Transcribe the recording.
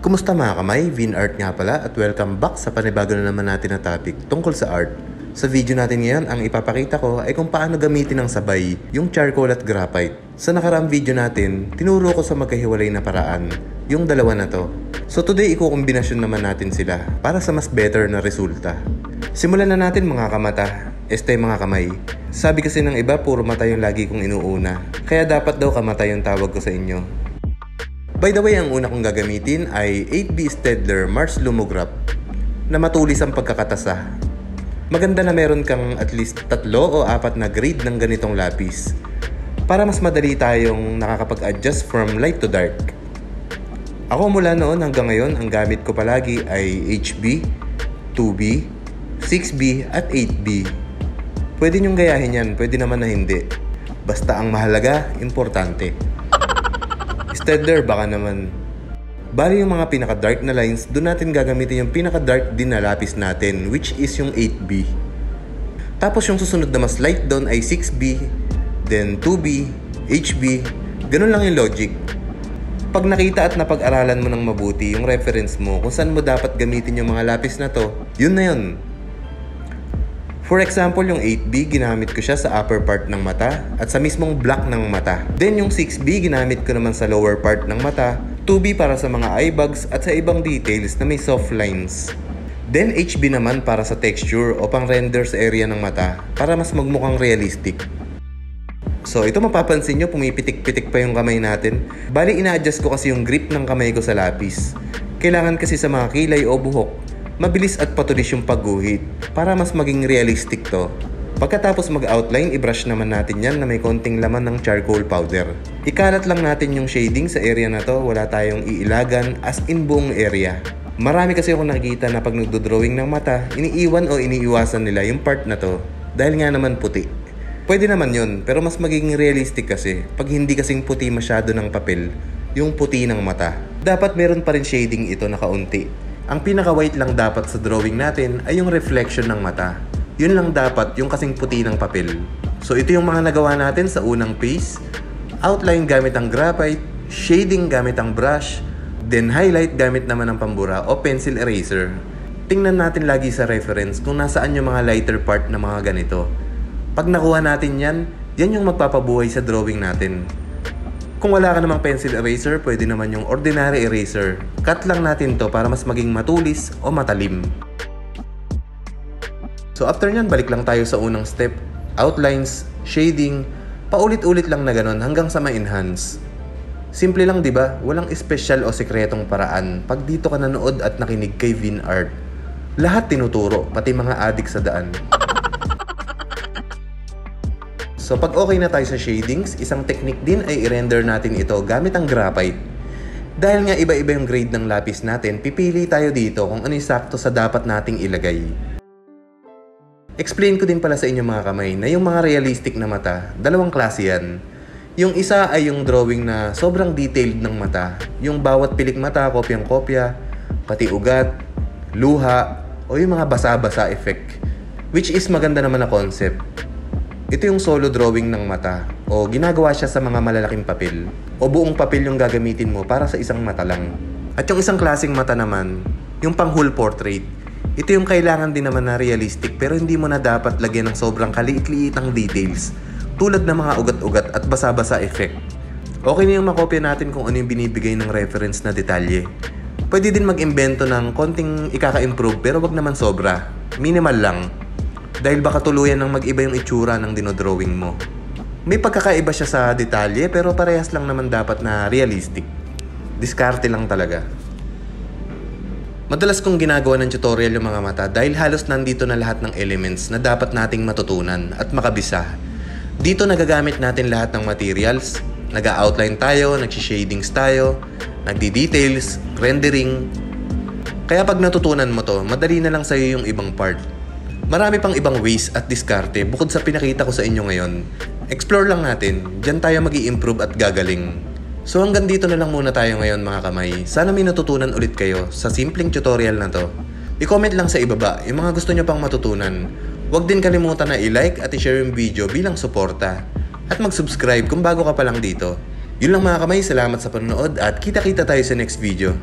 Kumusta mga kamay? Vinart nga pala at welcome back sa panibago na naman natin na topic tungkol sa art. Sa video natin ngayon, ang ipapakita ko ay kung paano gamitin ng sabay yung charcoal at graphite. Sa nakaraang video natin, tinuro ko sa magkahiwalay na paraan, yung dalawa na to. So today, ikukombinasyon naman natin sila para sa mas better na resulta. Simulan na natin mga kamata, mga kamay. Sabi kasi ng iba, puro mata yung lagi kong inuuna. Kaya dapat daw kamata yung tawag ko sa inyo. By the way, ang una kong gagamitin ay 8B Staedtler Mars Lumograph na matulis ang pagkakatasa. Maganda na meron kang at least 3 o 4 na grade ng ganitong lapis para mas madali tayong nakakapag-adjust from light to dark. Ako mula noon hanggang ngayon, ang gamit ko palagi ay HB, 2B, 6B at 8B. Pwede nyong gayahin yan, pwede naman na hindi. Basta ang mahalaga, importante. Staedtler baka naman. Bali yung mga pinaka-dark na lines, doon natin gagamitin yung pinaka-dark din na lapis natin, which is yung 8B. Tapos yung susunod na mas light doon ay 6B, then 2B, HB, ganun lang yung logic. Pag nakita at napag-aralan mo ng mabuti yung reference mo kung saan mo dapat gamitin yung mga lapis na to, yun na yun. For example, yung 8B, ginamit ko siya sa upper part ng mata at sa mismong black ng mata. Then yung 6B, ginamit ko naman sa lower part ng mata. 2B para sa mga eye bags at sa ibang details na may soft lines. Then HB naman para sa texture o pang render sa area ng mata para mas magmukhang realistic. So ito mapapansin nyo, pumipitik-pitik pa yung kamay natin. Bali ina-adjust ko kasi yung grip ng kamay ko sa lapis. Kailangan kasi sa mga kilay o buhok, mabilis at patulis yung pagguhit para mas maging realistic to. Pagkatapos mag-outline, i-brush naman natin yan na may konting laman ng charcoal powder. Ikalat lang natin yung shading sa area na to, wala tayong iilagan as in buong area. Marami kasi ako nakikita na pag nagdo-drawing ng mata, iniiwan o iniiwasan nila yung part na to dahil nga naman puti. Pwede naman yun, pero mas magiging realistic kasi pag hindi kasing puti masyado ng papel, yung puti ng mata. Dapat meron pa rin shading ito na kaunti. Ang pinaka-white lang dapat sa drawing natin ay yung reflection ng mata. Yun lang dapat, yung kasing puti ng papel. So ito yung mga nagawa natin sa unang phase. Outline gamit ang graphite, shading gamit ang brush, then highlight gamit naman ang pambura o pencil eraser. Tingnan natin lagi sa reference kung nasaan yung mga lighter part na mga ganito. Pag nakuha natin yan, yan yung magpapabuhay sa drawing natin. Kung wala ka namang pencil eraser, pwede naman yung ordinary eraser. Cut lang natin to para mas maging matulis o matalim. So after nyan, balik lang tayo sa unang step. Outlines, shading, paulit-ulit lang na ganun hanggang sa ma-enhance. Simple lang, di ba? Walang espesyal o sekretong paraan pag dito ka nanood at nakinig kay Vinart. Lahat tinuturo, pati mga adik sa daan. So pag okay na tayo sa shadings, isang technique din ay i-render natin ito gamit ang graphite. Dahil nga iba-iba yung grade ng lapis natin, pipili tayo dito kung ano yung sakto sa dapat nating ilagay. Explain ko din pala sa inyo mga kamay na yung mga realistic na mata, dalawang klase yan. Yung isa ay yung drawing na sobrang detailed ng mata. Yung bawat pilik mata, kopyang-kopya, pati ugat, luha, o yung mga basa-basa effect. Which is maganda naman na concept. Ito yung solo drawing ng mata o ginagawa siya sa mga malalaking papel o buong papel yung gagamitin mo para sa isang mata lang. At yung isang klaseng mata naman, yung pang whole portrait, ito yung kailangan din naman na realistic pero hindi mo na dapat lagyan ng sobrang kaliit-liit ang details tulad ng mga ugat-ugat at basa-basa effect. Okay na yung makopya natin kung ano yung binibigay ng reference na detalye. Pwede din mag-imbento ng konting ikaka-improve pero wag naman sobra, minimal lang. Dahil baka tuluyan ng mag-iba yung itsura ng dinodrawing mo. May pagkakaiba siya sa detalye pero parehas lang naman dapat na realistic. Diskarte lang talaga. Madalas kong ginagawa ng tutorial yung mga mata dahil halos nandito na lahat ng elements na dapat nating matutunan at makabisa. Dito nagagamit natin lahat ng materials, nag-outline tayo, nag-shadings tayo, nagdi-details, rendering. Kaya pag natutunan mo to, madali na lang sa'yo yung ibang part. Marami pang ibang ways at diskarte bukod sa pinakita ko sa inyo ngayon. Explore lang natin, dyan tayo mag-i-improve at gagaling. So hanggang dito na lang muna tayo ngayon mga kamay. Sana may natutunan ulit kayo sa simpleng tutorial na to. I-comment lang sa ibaba yung mga gusto nyo pang matutunan. Huwag din kalimutan na i-like at i-share yung video bilang suporta. At mag-subscribe kung bago ka pa lang dito. Yun lang mga kamay, salamat sa panonood at kita-kita tayo sa next video.